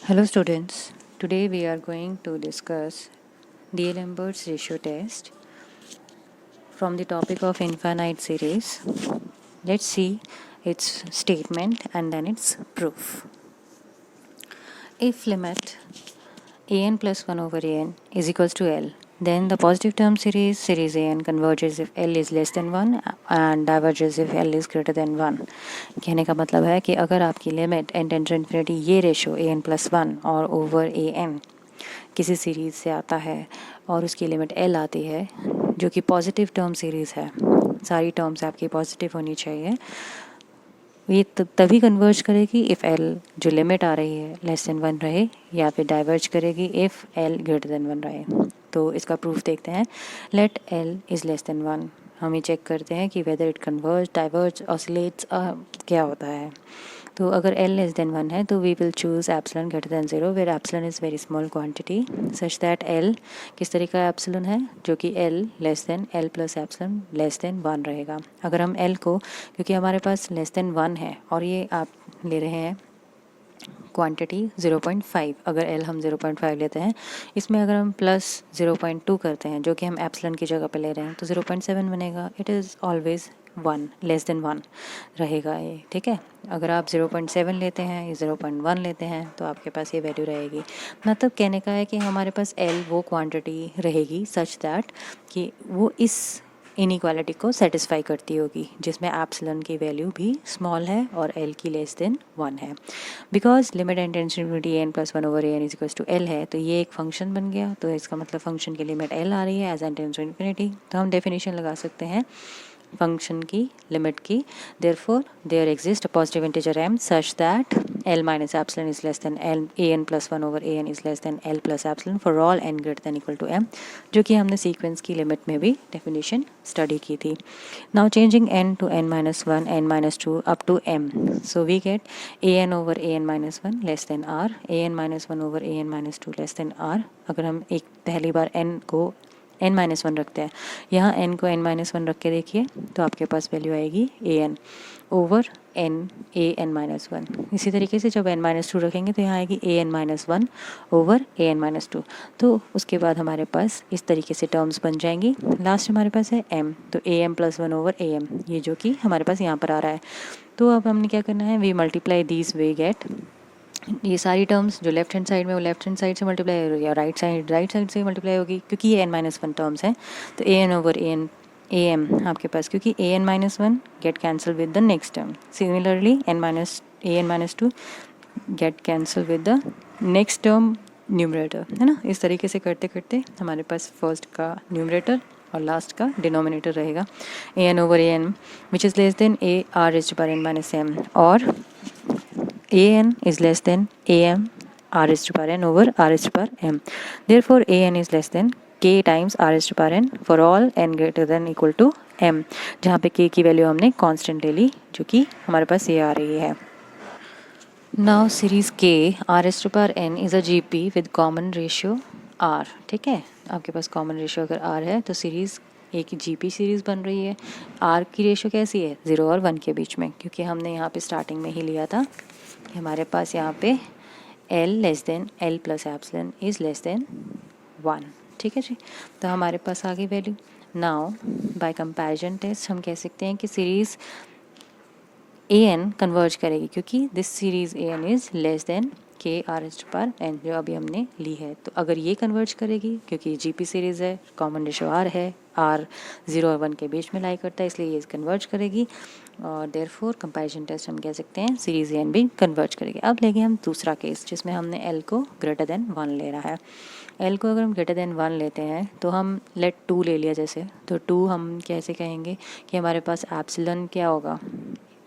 Hello students, today we are going to discuss the Alembert's ratio test from the topic of infinite series. Let's see its statement and then its proof. If limit an plus 1 over an is equals to L, then the positive term series an converges if L is less than 1 and diverges if L is greater than 1. कहने का मतलब है कि अगर आपकी limit n tends to infinity ये ratio an plus 1 और over an किसी सीरीज़ से आता है और उसकी लिमिट L आती है जो कि पॉजिटिव टर्म सीरीज़ है, सारी टर्म्स आपकी पॉजिटिव होनी चाहिए, ये तभी कन्वर्ज करेगी इफ़ एल जो लिमिट आ रही है लेस देन 1 रहे, या फिर डाइवर्ज करेगी इफ़ एल ग्रेटर देन 1 रहे. तो इसका प्रूफ देखते हैं. Let L is less than 1. हम ये चेक करते हैं कि whether it converge, diverge, oscillates क्या होता है. तो अगर एल लेस देन 1 है तो we will choose epsilon greater than 0 where epsilon is very small quantity such that L किस तरह का एप्सिलॉन है जो कि L less than L plus epsilon less than 1 रहेगा. अगर हम एल को, क्योंकि हमारे पास लेस देन 1 है और ये आप ले रहे हैं क्वांटिटी 0.5, अगर एल हम 0.5 लेते हैं, इसमें अगर हम प्लस 0.2 करते हैं जो कि हम एप्सिलॉन की जगह पे ले रहे हैं तो 0.7 बनेगा. It is always 1 less than 1 रहेगा ये. ठीक है, अगर आप 0.7 लेते हैं या 0.1 लेते हैं तो आपके पास ये वैल्यू रहेगी. मतलब कहने का है कि हमारे पास एल वो क्वांटिटी रहेगी सच दैट कि वो इस इनइक्वालिटी को सेटिस्फाई करती होगी जिसमें एप्सिलॉन की वैल्यू भी स्मॉल है और एल की लेस देन 1 है. Because limit n tends to infinity n plus 1 over n is equals to L है, तो ये एक फंक्शन बन गया. तो इसका मतलब फंक्शन की लिमिट एल आ रही है as n tends to infinity. तो हम डेफिनेशन लगा सकते हैं फंक्शन की लिमिट की. Therefore there exist a positive integer m such that l minus epsilon is less than l an plus 1 over an is less than l plus epsilon for all n greater than equal to m, जो कि हमने sequence की limit में भी definition study की थी. Now changing n to n minus 1 n minus 2 up to m, so we get an over an minus 1 less than r, an minus 1 over an minus 2 less than r. अगर हम एक पहली बार n को n minus 1 रखते हैं, यहाँ n को n माइनस 1 रख के देखिए तो आपके पास वैल्यू आएगी an over n a n minus 1. इसी तरीके से जब n माइनस 2 रखेंगे तो यहाँ आएगी a n minus 1 over a n minus 2. तो उसके बाद हमारे पास इस तरीके से टर्म्स बन जाएंगी. लास्ट हमारे पास है m, तो a m plus 1 over a m, ये जो कि हमारे पास यहाँ पर आ रहा है. तो अब हमने क्या करना है, we multiply these, we get ये सारी टर्म्स जो लेफ्ट हैंड साइड में वो लेफ्ट हैंड साइड से मल्टीप्लाई होगी, या राइट साइड से मल्टीप्लाई होगी, क्योंकि ये n माइनस 1 टर्म्स हैं. तो a n over a n a m आपके पास, क्योंकि a n minus 1 get cancel with the next term. Similarly n minus 2 get cancel with the next term numerator, है ना. इस तरीके से करते करते हमारे पास फर्स्ट का न्यूमरेटर और लास्ट का डिनोमिनेटर रहेगा a n over a n which is less than a r raised to power n minus m, और an is less than am r raised to power n over r raised to power m. Therefore an is less than k times r raised to power n for all n greater than equal to m, जहाँ पे k की value हमने constant ले ली जो कि हमारे पास ये आ रही है. Now series k r raised to power n is a gp with common ratio r. ठीक है, आपके पास कॉमन रेशियो अगर r है तो सीरीज़ एक जीपी सीरीज़ बन रही है. r की रेशियो कैसी है, 0 और 1 के बीच में, क्योंकि हमने यहाँ पे स्टार्टिंग में ही लिया था कि हमारे पास यहाँ पे l less than l plus epsilon is less than 1. ठीक है जी, तो हमारे पास आ गई value. Now by comparison test हम कह सकते हैं कि सीरीज़ an कन्वर्ज करेगी क्योंकि this series an is less than k r s to power n जो अभी हमने ली है. तो अगर ये कन्वर्ज करेगी, क्योंकि जीपी सीरीज़ है, कॉमन रेशो आर है, आर 0 और 1 के बीच में लाई करता है, इसलिए ये कन्वर्ज करेगी. और देयरफॉर कंपैरिजन टेस्ट हम कह सकते हैं सीरीज़ एन भी कन्वर्ज करेगी. अब लेंगे हम दूसरा केस जिसमें हमने एल को ग्रेटर देन 1 ले रहा है. एल को अगर हम ग्रेटर देन 1 लेते हैं तो हम लेट 2 ले लिया जैसे, तो 2 हम कैसे कहेंगे कि हमारे पास एप्सिलॉन क्या होगा,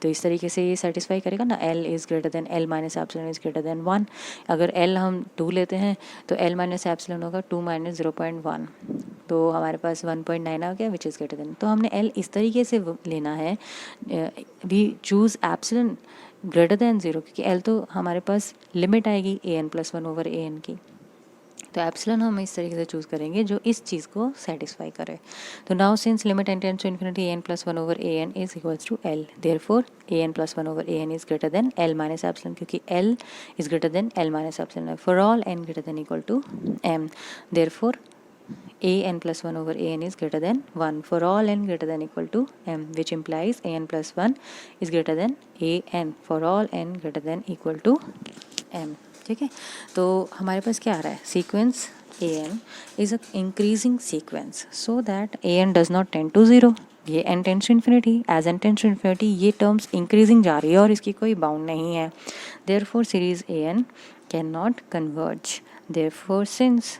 तो इस तरीके से ये सेटिस्फाई करेगा ना, L is greater than L minus epsilon is greater than 1. अगर L हम 2 लेते हैं तो L माइनस एप्सिलॉन होगा 2 माइनस 0.1, तो हमारे पास 1.9 आ गया विच इज़ ग्रेटर देन. तो हमने L इस तरीके से लेना है, we choose epsilon greater than 0, क्योंकि L तो हमारे पास लिमिट आएगी an प्लस 1 ओवर an की. तो एप्सिलॉन हम इस तरीके से चूज़ करेंगे जो इस चीज़ को सेटिस्फाई करे। तो now since limit n tends to infinity a n plus one over a n is equals to l, therefore a n plus one over a n is greater than l minus epsilon, क्योंकि l is greater than l minus epsilon. For all n greater than equal to m, therefore a n plus 1 over a n is greater than 1 for all n greater than equal to m, which implies a n plus 1 is greater than a n for all n greater than equal to m। ठीक है, तो हमारे पास क्या आ रहा है, sequence a n is a increasing sequence so that a n does not tend to 0। ये n tends to infinity, as n tends to infinity ये terms increasing जा रही है और इसकी कोई बाउंड नहीं है। therefore series a n cannot converge। therefore since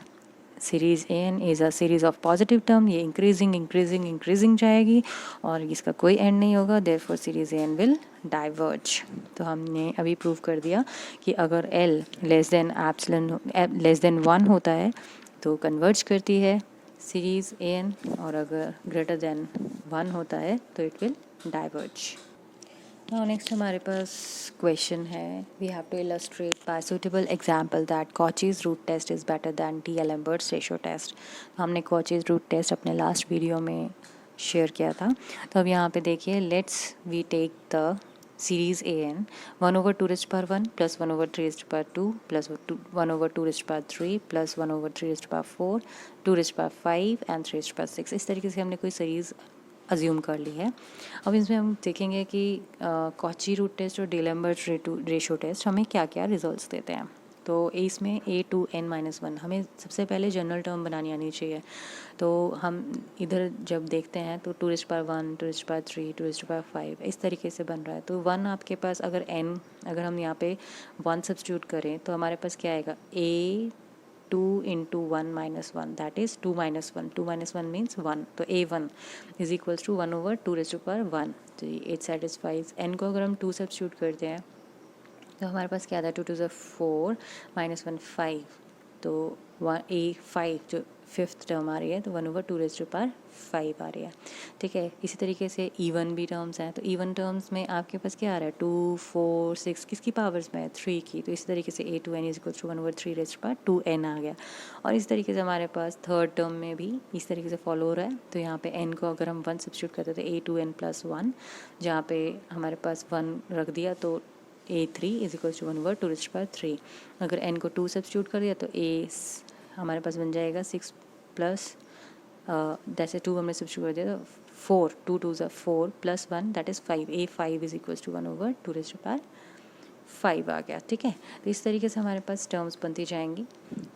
series a n is a series of positive term, ये इंक्रीजिंग इंक्रीजिंग इंक्रीजिंग जाएगी और इसका कोई एंड नहीं होगा, therefore series a n will diverge. तो हमने अभी प्रूव कर दिया कि अगर L less than epsilon less than 1 होता है तो कन्वर्ज करती है सीरीज ए एन, और अगर ग्रेटर देन 1 होता है तो it will diverge. Now next हमारे पास क्वेश्चन है, we have to illustrate by suitable example that Cauchy's root test is better than d'Alembert's ratio test. हमने कॉचीज रूट टेस्ट अपने लास्ट वीडियो में share किया था। तो अब यहाँ पे देखिए, let's we take the series a n 1 over 2 raised to power 1 plus 1 over 3 raised to power 2 plus 1 over 2 raised to power 3 plus 1 over 3 raised to power 4 2 raised to power 5 and 3 raised to power 6। इस तरीके से हमने कोई series assume कर ली है। अब इसमें हम देखेंगे कि कॉची रूट टेस्ट और डेलेम्बर्ट रेशो टेस्ट हमें क्या क्या रिजल्ट्स देते हैं। तो इसमें a2n-1 हमें सबसे पहले जनरल टर्म बनानी आनी चाहिए। तो हम इधर जब देखते हैं तो 2 raised to power 1 2 raised to power 3 2 raised to power 5 इस तरीके से बन रहा है। तो 1 आपके पास अगर हम यहाँ पे 1 सब्स्टिट्यूट करें तो हमारे पास क्या आएगा, a 2 into 1 minus 1, that is 2 minus 1, 2 minus 1 means 1, तो a1 is equals to 1 over 2 raised to power 1। तो it satisfies n को अगर हम 2 सब्स्टिट्यूट करते हैं तो हमारे पास क्या आता है, 2 2 4 minus 1 5, तो a5 जो फिफ्थ टर्म आ रही है तो 1 over 2 raised to power 5 आ रही है। ठीक है, इसी तरीके से इवन भी टर्म्स हैं, तो इवन टर्म्स में आपके पास क्या आ रहा है, 2 4 6 किसकी पावर्स में है, 3 की। तो इसी तरीके से a2n is equal to 1 over 3 raised to power 2n आ गया। और इस तरीके से हमारे पास थर्ड टर्म में भी इस तरीके से फॉलो हो रहा है। तो यहाँ पे n को अगर हम 1 सब्स्टिट्यूट करते हैं तो a2n plus 1, जहाँ पे हमारे पास 1 रख दिया तो a3 is equal to 1 over 2 raised to power 3। अगर n को 2 सब्स्टिट्यूट कर दिया तो हमारे पास बन जाएगा 6 प्लस जैसे 2 हमने सब्स्टिट्यूट कर दिया तो 4 2 2 4 plus 1 that is 5, a5 is equal to 1 over 2 raised to power 5 आ गया। ठीक है, तो इस तरीके से हमारे पास टर्म्स बनती जाएंगी।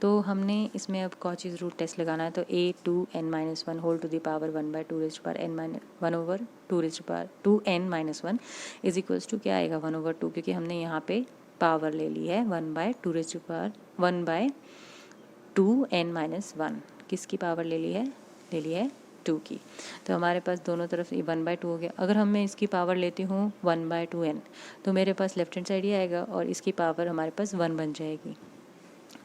तो हमने इसमें अब कॉचीज रूट टेस्ट लगाना है, तो a2n-1 whole to the power 1/2 raised to power n 1 over 2 raised to power 2n-1 is equals to क्या आएगा, 1 over 2, क्योंकि हमने यहाँ पे पावर ले ली है 1/2 raised to power 1/2n-1। किसकी पावर ले ली है 2 की। तो हमारे पास दोनों तरफ ये 1/2 हो गया। अगर हम मैं इसकी पावर लेती हूँ 1/2n तो मेरे पास लेफ्ट हैंड साइड ही आएगा और इसकी पावर हमारे पास 1 बन जाएगी।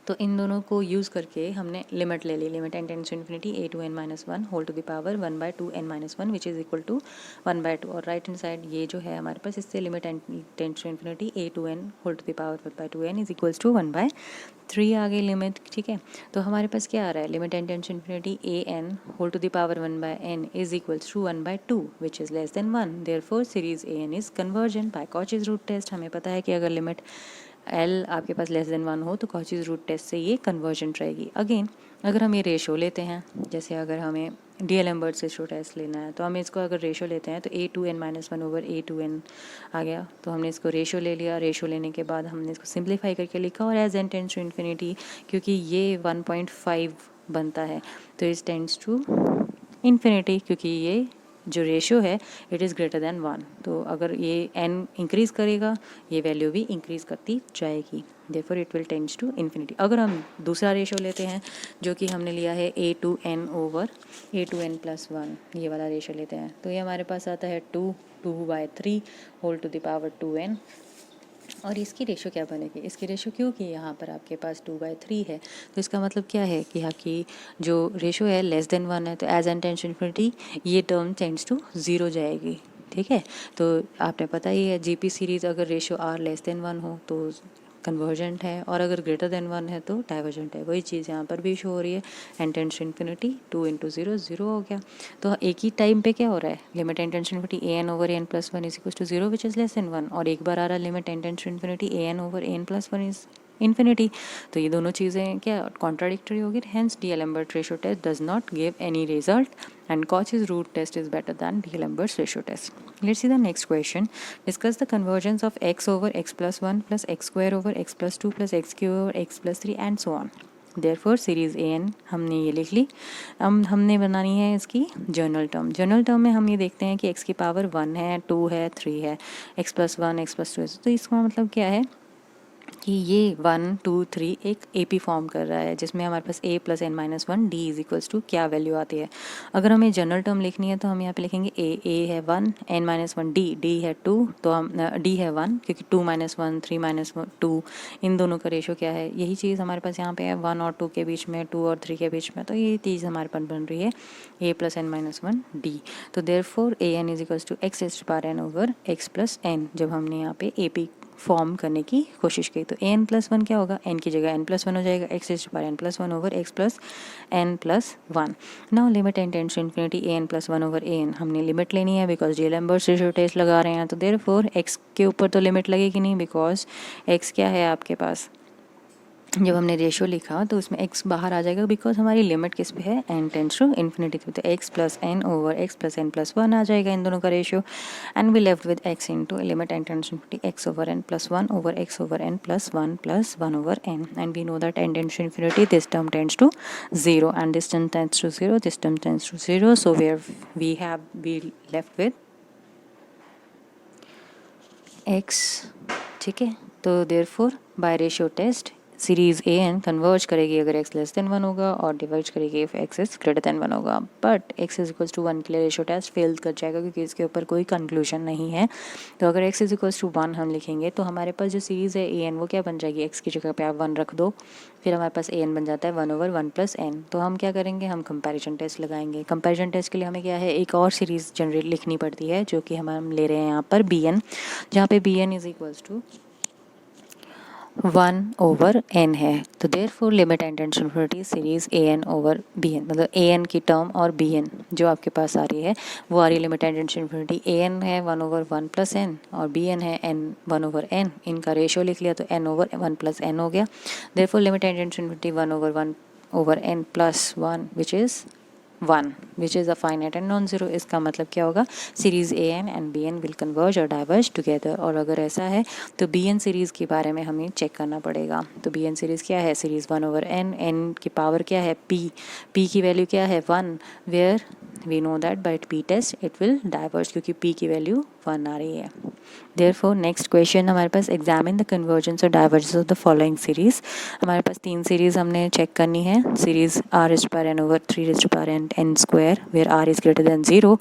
तो इन दोनों को यूज़ करके हमने लिमिट ले ली, limit n tends to infinity a2n-1 whole to the power 1/2n-1 which is equal to 1/2। और राइट हैंड साइड ये जो है हमारे पास, इससे limit n tends to infinity a2n whole to the power 1/2n is equals to 1/3 आ गई limit. ठीक है, तो हमारे पास क्या आ रहा है, limit n tends to infinity an whole to the power 1/n is equals to 1/2 which is less than 1। Therefore series an is convergent by Cauchy's root test. हमें पता है कि अगर लिमिट L आपके पास लेस देन 1 हो तो Cauchy's root test से ये कन्वर्जेंट रहेगी। अगेन अगर हम ये रेशो लेते हैं, जैसे अगर हमें डी एलेम्बर्ट्स रेशो टेस्ट लेना है तो हम इसको अगर रेशो लेते हैं तो a2n-1 over a2n आ गया। तो हमने इसको रेशो ले लिया, रेशो लेने के बाद हमने इसको सिंप्लीफाई करके लिखा और as n tends to infinity, क्योंकि ये 1.5 बनता है तो इस टेंड्स टू इन्फिनिटी, क्योंकि ये जो रेशियो है इट इज़ ग्रेटर देन 1। तो अगर ये n इंक्रीज़ करेगा ये वैल्यू भी इंक्रीज़ करती जाएगी, therefore it will tends to infinity. अगर हम दूसरा रेशियो लेते हैं जो कि हमने लिया है a2n over a2n+1, ये वाला रेशियो लेते हैं तो ये हमारे पास आता है 2/3 whole to the power 2n। और इसकी रेशो क्या बनेगी, इसकी रेशो क्योंकि यहाँ पर आपके पास 2/3 है तो इसका मतलब क्या है कि आपकी जो रेशो है लेस देन 1 है, तो as n tends to infinity ये टर्म टेंड्स टू 0 जाएगी। ठीक है, तो आपने पता ही है जीपी सीरीज़ अगर रेशो r लेस देन 1 हो तो कन्वर्जेंट है, और अगर ग्रेटर देन 1 है तो डाइवर्जेंट है। वही चीज़ यहाँ पर भी शो हो रही है, एन टेंड्स टू इन्फिनिटी 2 × 0 0 हो गया। तो एक ही टाइम पे क्या हो रहा है, limit n tends to infinity a n over n plus 1 is equal to 0 which is less than 1, और एक बार आ रहा है limit n tends to infinity a n over n plus 1 is infinity. तो ये दोनों चीज़ें क्या कॉन्ट्राडिक्टरी होगी, hence d'Alembert ratio test does not give any result and Koch's root test is better than D'Alembert's ratio test. Let's see the next question. Discuss the convergence of x over x plus 1 plus x square over x plus 2 plus x cube over x plus 3 and so on. Therefore series a n हमने ये लिख ली। अब हमने बनानी है इसकी general term. General term में हम ये देखते हैं कि x की पावर 1 है, 2 है, 3 है, x प्लस 1 x प्लस 2 है। तो इसका मतलब क्या है कि ये 1 2 3 एक AP फॉर्म कर रहा है, जिसमें हमारे पास a plus n minus 1 d is equals to क्या वैल्यू आती है। अगर हमें जनरल टर्म लिखनी है तो हम यहाँ पे लिखेंगे a है 1, n माइनस 1 d है 2, तो हम d है 1 क्योंकि 2 माइनस 1 3 माइनस 2 इन दोनों का रेशो क्या है, यही चीज़ हमारे पास यहाँ पे है 1 और 2 के बीच में, 2 और 3 के बीच में। तो ये चीज़ हमारे पास बन रही है a plus n minus 1 d. तो therefore a n is equals to x raised to power n over x plus n, जब हमने यहाँ पे AP फॉर्म करने की कोशिश की तो ए एन प्लस 1 क्या होगा, एन की जगह एन प्लस 1 हो जाएगा, x raised to power n plus 1 over x plus N plus 1। Now limit n tends to infinity a n plus 1 over a n हमने लिमिट लेनी है बिकॉज डी-एलेम्बर्ट्स रेशियो टेस्ट लगा रहे हैं। तो देयरफॉर एक्स के ऊपर तो लिमिट लगेगी नहीं बिकॉज एक्स क्या है आपके पास, जब हमने रेशियो लिखा तो उसमें x बाहर आ जाएगा बिकॉज हमारी लिमिट किस पे है, n टेंड्स टू इन्फिनिटी पे। तो x plus n over x plus N plus 1 आ जाएगा इन दोनों का ratio, and we left with x into limit n tends to infinity x over n plus 1 over x over n plus 1 over n, and we know that n tends to infinity this term tends to 0 and this term tends to 0, this term tends to 0, so we left with x। ठीक है, तो therefore by ratio test series a n converge करेगी अगर x less than 1 होगा और divide करेगी if x is greater than 1 होगा। But x is equals to 1 के लिए रेशियो टेस्ट फेल कर जाएगा क्योंकि इसके ऊपर कोई कंक्लूजन नहीं है। तो अगर x इज इक्वल्स टू 1 हम लिखेंगे तो हमारे पास जो सीरीज है ए एन वो क्या बन जाएगी, x की जगह पे आप 1 रख दो, फिर हमारे पास ए एन बन जाता है 1 ओवर 1 प्लस एन। तो हम क्या करेंगे, हम कंपैरिजन टेस्ट लगाएंगे। कंपैरिजन टेस्ट के लिए हमें क्या है, एक और सीरीज जनरेट लिखनी पड़ती है जो कि हम ले रहे हैं यहाँ पर बी एन, जहाँ पे b n is equals to 1 over n है। तो therefore limit n tends to infinity series a n over b n, मतलब ए एन की टर्म और बी एन जो आपके पास आ रही है वो आ रही है limit n tends to infinity. A n है 1 ओवर 1 प्लस एन और बी एन है n 1 ओवर n, इनका रेशियो लिख लिया तो n ओवर 1 प्लस n हो गया। Therefore limit n tends to infinity 1 over n plus 1 which is a finite and non-zero। इसका मतलब क्या होगा, series a n and b n will converge और डाइवर्ज टुगेदर। और अगर ऐसा है तो बी एन सीरीज़ के बारे में हमें चेक करना पड़ेगा। तो बी एन सीरीज़ क्या है, सीरीज़ 1 ओवर एन, एन की पावर क्या है p की वैल्यू क्या है 1, where we know that by p test it will diverge क्योंकि p की वैल्यू 1 आ रही है। देयरफॉर नेक्स्ट क्वेश्चन हमारे पास एग्जामिन द कन्वर्जेंस और divergence of the following series. हमारे पास 3 सीरीज हमने चेक करनी है, series r raised to power n over 3 raised to power n square where r is greater than 0,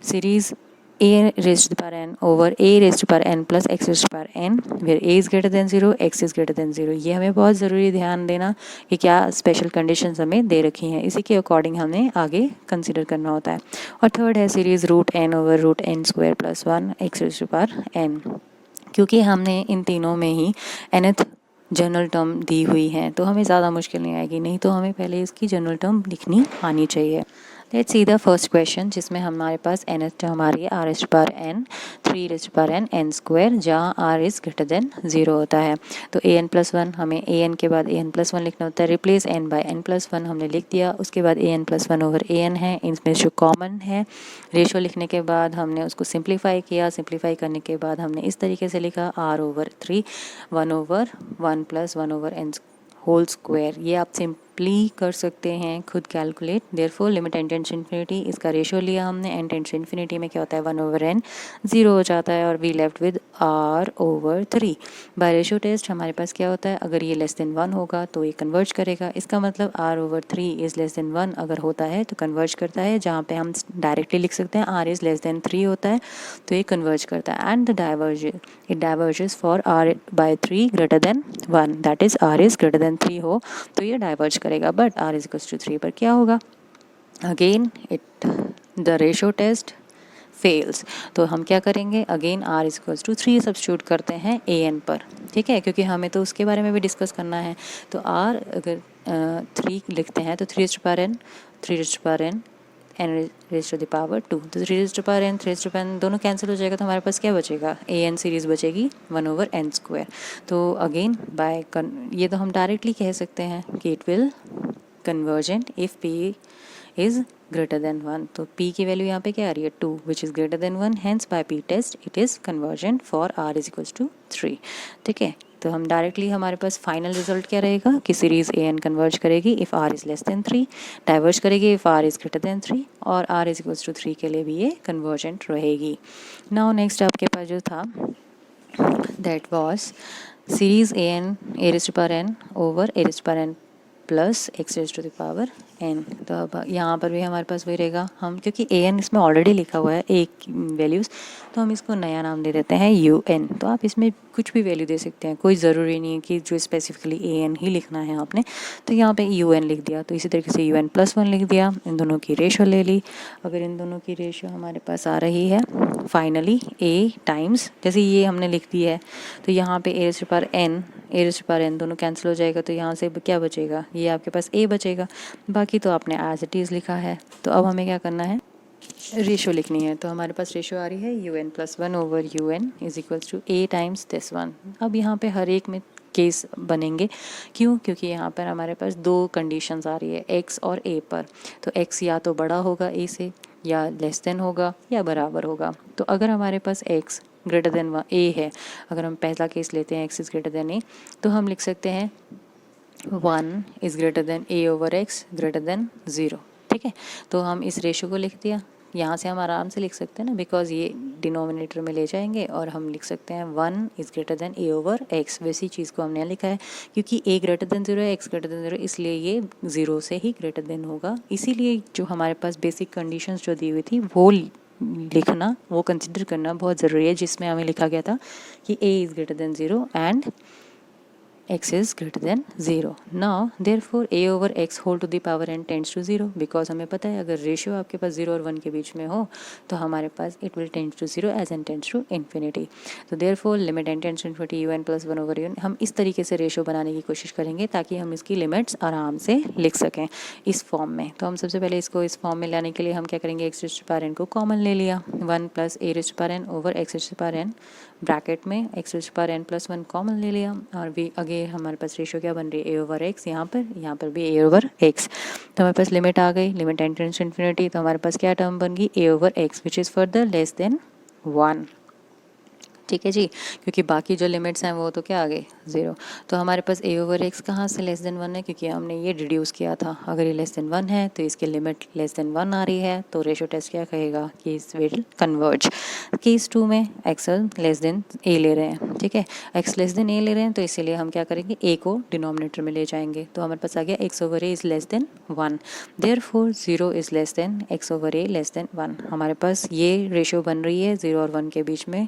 series a raised to the power n over a raised to the power n plus x raised to the power n where a is greater than 0 x is greater than 0। ये हमें बहुत ज़रूरी ध्यान देना कि क्या special conditions हमें दे रखी हैं, इसी के अकॉर्डिंग हमें आगे कंसिडर करना होता है। और थर्ड है series root n over root n square plus 1 x raised to the power n, क्योंकि हमने इन तीनों में ही nth जनरल टर्म दी हुई है तो हमें ज़्यादा मुश्किल नहीं आएगी, नहीं तो हमें पहले इसकी जनरल टर्म लिखनी आनी चाहिए। Let's see the first question जिसमें हमारे पास एन एच हमारी आर एच power n 3 raised to power n n square जहाँ आर इज़ ग्रेटर देन 0 होता है। तो ए एन प्लस 1 हमें ए एन के बाद ए एन प्लस 1 लिखना होता है, replace n by n plus 1 हमने लिख दिया। उसके बाद a n plus 1 over a n है, इनमें जो कॉमन है रेशो लिखने के बाद हमने उसको सिंप्लीफाई किया। सिंप्लीफाई करने के बाद हमने इस तरीके से लिखा r over 3 1 over 1 plus 1 over n whole square. ये आप सिंपली कर सकते हैं खुद calculate. Therefore limit n tends to infinity, इसका रेशियो लिया हमने, एन टेंड्स टू इन्फिनिटी में क्या होता है 1 ओवर एन 0 हो जाता है और we left with r over 3। By ratio test हमारे पास क्या होता है, अगर ये लेस देन 1 होगा तो ये कन्वर्ज करेगा, इसका मतलब r over 3 is less than 1 अगर होता है तो कन्वर्ज करता है। जहाँ पे हम डायरेक्टली लिख सकते हैं आर इज़ लेस देन 3 होता है तो ये कन्वर्ज करता है। And the diverges for r by 3 greater than 1, that is r is greater than 3 हो तो ये डाइवर्ज करेगा। But r is equal to 3 पर क्या होगा, again it the ratio test fails. तो हम क्या करेंगे, again r is equals to 3 substitute करते हैं an पर, ठीक है, क्योंकि हमें तो उसके बारे में भी डिस्कस करना है। तो r अगर 3 लिखते हैं तो 3 n raise to the power 2, तो 3 raise to power n 3 raise to power n दोनों कैंसिल हो जाएगा, तो हमारे पास क्या बचेगा, an सीरीज़ बचेगी 1/n²। तो अगेन बाय ये तो हम डायरेक्टली कह सकते हैं कि it will convergent if p is greater than 1। तो p की वैल्यू यहाँ पे क्या आ रही है 2 which is greater than 1, hence by p test it is convergent for r is equals to 3, ठीक है। तो हम डायरेक्टली हमारे पास फाइनल रिजल्ट क्या रहेगा कि सीरीज an कन्वर्ज करेगी if r is less than 3, diverge करेगी if r is greater than 3, और r इज इक्वल्स टू 3 के लिए भी ये कन्वर्जेंट रहेगी। नाउ नेक्स्ट आपके पास जो था that was series an a raised to power n over a raised to power n plus x raise to the power n. तो अब यहाँ पर भी हमारे पास वही रहेगा, हम क्योंकि ए एन इसमें ऑलरेडी लिखा हुआ है एक वैल्यूज़, तो हम इसको नया नाम दे देते हैं यू एन। तो आप इसमें कुछ भी वैल्यू दे सकते हैं, कोई ज़रूरी नहीं है कि जो स्पेसिफिकली ए एन ही लिखना है आपने। तो यहाँ पे यू एन लिख दिया, तो इसी तरीके से यू एन प्लस 1 लिख दिया, इन दोनों की रेशो ले ली। अगर इन दोनों की रेशो हमारे पास आ रही है फाइनली ए टाइम्स, जैसे ये हमने लिख दी है, तो यहाँ पे ए रेज़ टू पावर एन दोनों कैंसिल हो जाएगा, तो यहाँ से क्या बचेगा, ये आपके पास ए बचेगा, बाकी तो आपने एज इट इज़ लिखा है। तो अब हमें क्या करना है, रेशो लिखनी है। तो हमारे पास रेशो आ रही है u n plus 1 over u n is equals to a times this one. अब यहाँ पे हर एक में केस बनेंगे, क्यों, क्योंकि यहाँ पर हमारे पास दो कंडीशंस आ रही है एक्स और ए पर। तो एक्स या तो बड़ा होगा ए से, या लेस देन होगा, या बराबर होगा। तो अगर हमारे पास एक्स ग्रेटर देन ए है, अगर हम पहला केस लेते हैं एक्स इज़ ग्रेटर देन ए, तो हम लिख सकते हैं 1 is greater then A over x greater than 0, ठीक है। तो हम इस रेशो को लिख दिया, यहाँ से हम आराम से लिख सकते हैं ना, बिकॉज ये डिनोमिनेटर में ले जाएंगे और हम लिख सकते हैं 1 is greater then A over x. वैसी चीज़ को हमने लिखा है, क्योंकि ए ग्रेटर देन 0 है, एक्स ग्रेटर देन 0, इसलिए ये 0 से ही ग्रेटर देन होगा। इसीलिए जो हमारे पास बेसिक कंडीशंस जो दी हुई थी वो लिखना, वो कंसिडर करना बहुत ज़रूरी है, जिसमें हमें लिखा गया था कि a is greater than 0 and x is greater than 0. Now therefore a over x whole to the power n tends to 0, because हमें पता है अगर रेशियो आपके पास 0 और 1 के बीच में हो तो हमारे पास it will tend to 0 as n tends to infinity. तो therefore limit n tends to infinity un plus 1 over un, हम इस तरीके से रेशियो बनाने की कोशिश करेंगे ताकि हम इसकी लिमिट्स आराम से लिख सकें इस फॉर्म में। तो हम सबसे पहले इसको इस फॉर्म में लाने के लिए हम क्या करेंगे, x raised to power n को कॉमन ले लिया, 1 plus a raised to power n over x raised to power n, bracket में x raised to power n plus 1 common ले लिया, और भी आगे हमारे पास रेशियो क्या बन रही है a ओवर x, यहाँ पर भी a ओवर x। तो हमारे पास लिमिट आ गई, limit n tends to infinity, तो हमारे पास क्या टर्म बन गई a over x which is further less than 1, ठीक है जी, क्योंकि बाकी जो लिमिट्स हैं वो तो क्या आ गए 0। तो हमारे पास a ओवर एक्स कहाँ से लेस देन 1 है, क्योंकि हमने ये डिड्यूस किया था, अगर ये लेस देन 1 है तो इसकी लिमिट लेस देन 1 आ रही है, तो रेशो टेस्ट क्या कहेगा कि इस विल कन्वर्ज। केस 2 में x लेस देन a ले रहे हैं, ठीक है, x लेस देन a ले रहे हैं, तो इसीलिए हम क्या करेंगे a को डिनोमिनेटर में ले जाएंगे, तो हमारे पास आ गया x ओवर a is less than 1, therefore 0 is less then x ओवर a लेस देन 1। हमारे पास ये रेशो बन रही है 0 और 1 के बीच में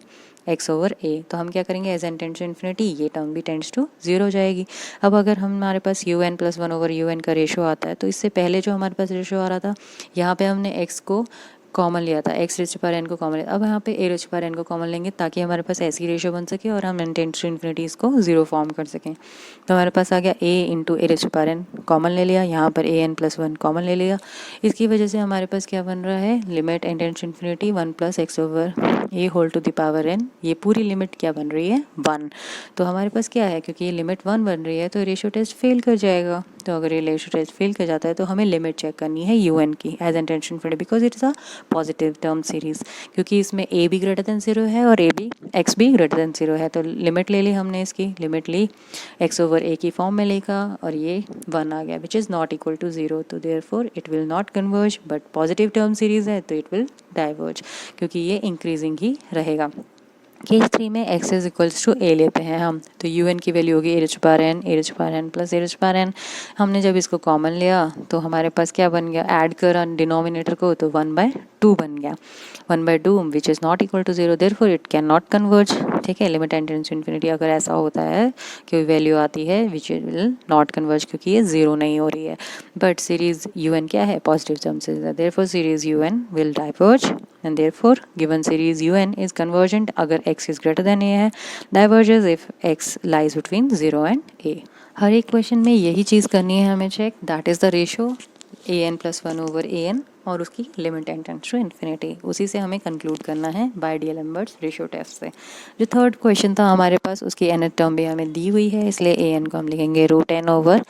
x ओवर a, तो हम क्या करेंगे as n tends to infinity, ये टर्म भी टेंड्स टू 0 हो जाएगी। अब अगर हमारे पास u n plus 1 over u n का रेशो आता है, तो इससे पहले जो हमारे पास रेशो आ रहा था, यहाँ पे हमने x को कॉमन लिया था, x raise to power n को कॉमन लिया, अब यहाँ पे a raise to power n को कॉमन लेंगे ताकि हमारे पास ऐसी रेशो बन सके और हम n टेंड्स टू इन्फिनिटी इसको 0 फॉर्म कर सकें। तो हमारे पास आ गया a into a raise to power n common ले लिया, यहाँ पर a n प्लस 1 कॉमन ले लिया, इसकी वजह से हमारे पास क्या बन रहा है, limit n tends to infinity 1 plus x over a whole to the power n, ये पूरी लिमिट क्या बन रही है 1। तो हमारे पास क्या है, क्योंकि ये लिमिट 1 बन रही है तो रेशो टेस्ट फेल कर जाएगा। तो अगर ये रेशो टेस्ट फेल कर जाता है तो हमें लिमिट चेक करनी है यू एन की as n tends to infinity, because it is a positive term series, क्योंकि इसमें a भी ग्रेटर देन 0 है और x भी ग्रेटर देन 0 है। तो लिमिट ले ली हमने, इसकी लिमिट ली x ओवर a की फॉर्म में लिखा और ये 1 आ गया which is not equal to 0, तो therefore it will not converge, but positive term series है तो इट विल डाइवर्ज, क्योंकि ये इंक्रीजिंग ही रहेगा। केस 3 में x is equals to a लेते हैं हम, तो यू एन की वैल्यू होगी a raise to power n plus a raise to power n। हमने जब इसको कॉमन लिया तो हमारे पास क्या बन गया, ऐड कर डिनोमिनेटर को, तो 1/2 बन गया, 1/2 which is not equal to 0, therefore it can not converge, ठीक है। Limit n tends to infinity अगर ऐसा होता है कि वैल्यू आती है विच विल नॉट कन्वर्ज, क्योंकि ये 0 नहीं हो रही है, बट सीरीज यू एन क्या है, पॉजिटिव टर्म से, therefore series u n will diverge and therefore given series UN is convergent अगर x is greater than a है, diverges if x lies between 0 and a। हर एक question में यही चीज़ करनी है हमें check, that is the ratio an+1/an और उसकी लिमिट n टेंड्स टू इन्फिनिटी, उसी से हमें कंक्लूड करना है बाय डीएलेम्बर्ट्स रेशियो टेस्ट से। जो थर्ड क्वेश्चन था हमारे पास उसकी nth टर्म भी हमें दी हुई है, इसलिए an को हम लिखेंगे √n/√n²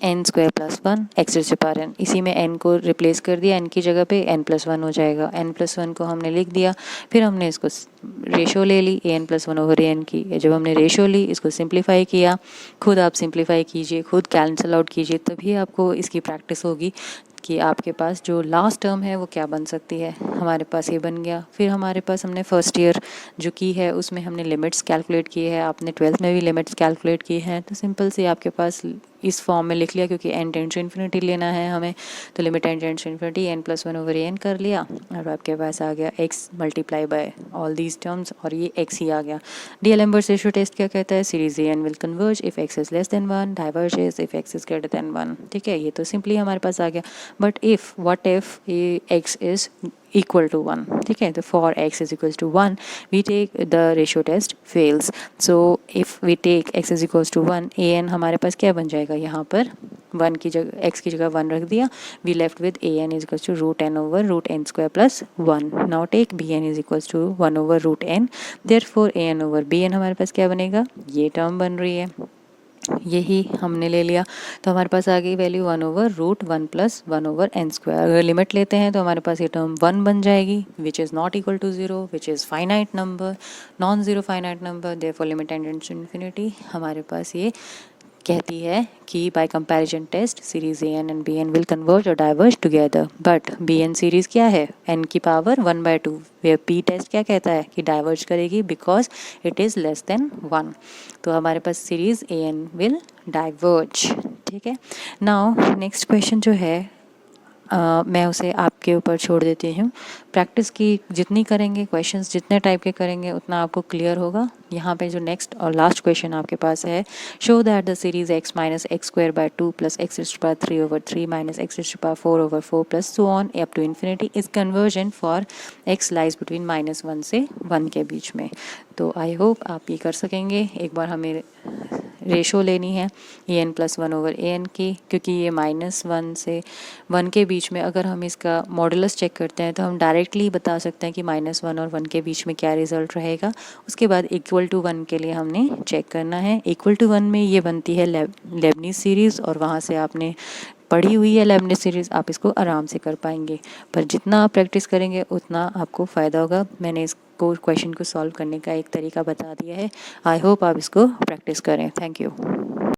+ 1 x⁻n। इसी में n को रिप्लेस कर दिया, n की जगह पे n+1 हो जाएगा, n+1 को हमने लिख दिया, फिर हमने इसको रेशो ले ली an+1/an की। जब हमने रेशो ली इसको सिंप्लीफाई किया, खुद आप सिंप्लीफाई कीजिए, खुद कैंसिल आउट कीजिए, तभी आपको इसकी प्रैक्टिस होगी कि आपके पास जो लास्ट टर्म है वो क्या बन सकती है। हमारे पास ये बन गया। फिर हमारे पास हमने फर्स्ट ईयर जो की है उसमें हमने लिमिट्स कैलकुलेट की है, आपने 12th में भी लिमिट्स कैलकुलेट की हैं, तो सिंपल से आपके पास इस फॉर्म में लिख लिया, क्योंकि n टेंड्स टू इन्फिनिटी लेना है हमें, तो limit n tends to infinity n+1/an कर लिया और आपके पास आ गया x multiply by all these terms और ये x ही आ गया। डीएलेम्बर्ट्स रेशियो टेस्ट क्या कहता है, series an will converge if x is less than 1, diverges if x is greater than 1। ठीक है, ये तो सिंपली हमारे पास आ गया। But if what if x is equal to 1, ठीक है, तो for x is equals to 1 we take the ratio test fails। so if we take x is equals to 1, an हमारे पास क्या बन जाएगा, यहाँ पर 1 की जगह x की जगह 1 रख दिया, we left with an is equals to √n/√n² + 1। now take bn is equals to 1/√n, therefore an/bn हमारे पास क्या बनेगा, ये टर्म बन रही है, यही हमने ले लिया, तो हमारे पास आ गई वैल्यू 1/√1 + 1/n²। अगर लिमिट लेते हैं तो हमारे पास ये टर्म 1 बन जाएगी, which is not equal to 0, which is finite number, non zero finite number, therefore limit n tends to infinity. हमारे पास ये कहती है कि by comparison test series an and bn will converge और diverge together. But bn series क्या है, n की पावर 1/2, वेयर p टेस्ट क्या कहता है कि डाइवर्ज करेगी because it is less than 1। तो हमारे पास सीरीज an विल डाइवर्ज। ठीक है, नाउ नेक्स्ट क्वेश्चन जो है मैं उसे आपके ऊपर छोड़ देती हूँ। प्रैक्टिस की जितनी करेंगे, क्वेश्चंस जितने टाइप के करेंगे उतना आपको क्लियर होगा। यहाँ पे जो नेक्स्ट और लास्ट क्वेश्चन आपके पास है, show that the series x - x² / 2 + x⁻³ - x⁻4/4 + so on up to infinity is convergent for x lies between -1 से 1 के बीच में। तो आई होप आप ये कर सकेंगे। एक बार हमें रेशो लेनी है an+1/an की, क्योंकि ये -1 से 1 के बीच में अगर हम इसका मॉडुलस चेक करते हैं तो हम डायरेक्टली बता सकते हैं कि -1 और 1 के बीच में क्या रिजल्ट रहेगा। उसके बाद इक्वल टू 1 के लिए हमने चेक करना है। इक्वल टू 1 में ये बनती है लेबनीज़ सीरीज़, और वहाँ से आपने पढ़ी हुई है लेबनीज़ सीरीज़, आप इसको आराम से कर पाएंगे। पर जितना आप प्रैक्टिस करेंगे उतना आपको फ़ायदा होगा। मैंने इसको क्वेश्चन को सॉल्व करने का एक तरीका बता दिया है। आई होप आप इसको प्रैक्टिस करें। Thank you.